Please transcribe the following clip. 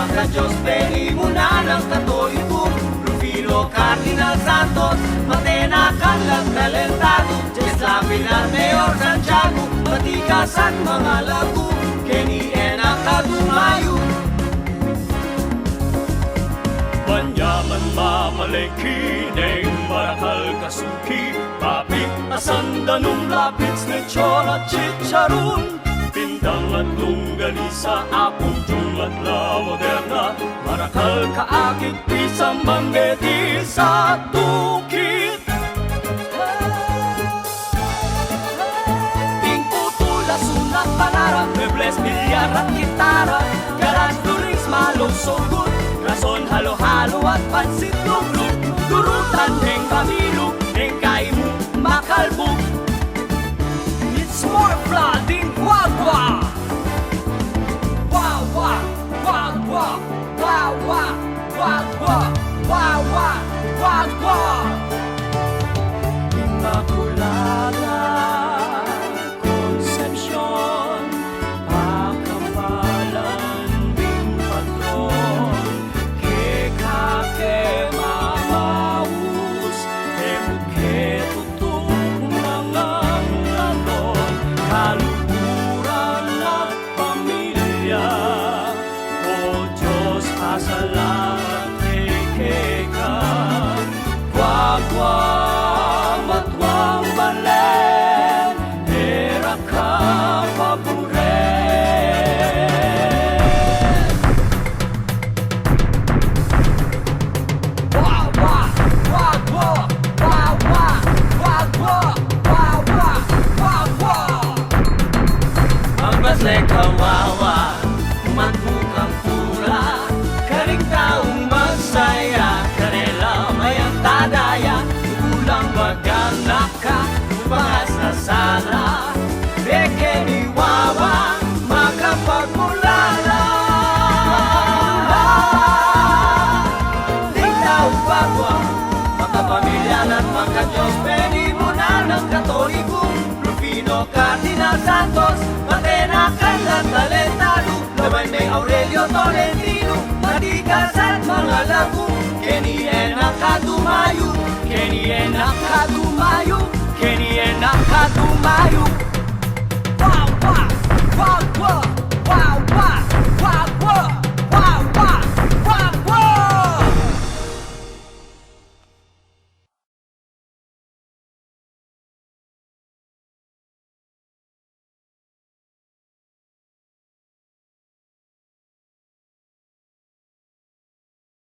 Maka-Diyos, Benny muna ng Katoliko, Rufino Cardinal Santos, Matena Canlas Talentado, Jesla Pilar Mayor Santiago, Matikasan mga lagu, Kenny Ena Kadumayo. Banyaman mamalengki, Neng Marakal Kasuki, Papik Asan Danum Lapits Lechon at Chicharon, Pindang at lungganisa, Apong Jung at La Moderna, Marakal kaakit, Pisang Banggeti sa Tukit. Pingputula, Sunat, Panara, Mebles, Bilyar at Gitara, Garage, Durings, Malo, Sogut, Rason, Halo-Halo at Pansit, Luglug, Durutan, Neng Kamilug, Neng Kaimu, Makalbug. It's more flooding, wah-wah! Wah-wah, wah-wah, wah-wah, wah-wah, wah-wah, wah-wah. Immaculada Concepcion, Pakapalan ding patron, Kekake mamaus, Ebuke tutung mga ngalon, kaluhuran at pamilya. O Diyos, pasalamat kay ka, wag-wag matwang balen, era ka paboret. Wag-wag, wag-wag, wag-wag, wag-wag, wag-wag, wag-wag. Ang basle kawawa, matbukang pura, karing taong masaya, kanila mayang tadaya, tulang bagang naka, upangas na sana, beke ni wawa, makapagmulala. Tingtaw bagwa, makapamilyan at maka-Diyos, Benny muna ng Katoliko, Rufino Cardinal Santos, Matena Canlas Talentado, Laban may Aurelio Tolentino, Matikas at mga lagu, Kenny Ena Kadumayo, Kenny Ena Kadumayo, Kenny Ena Kadumayo.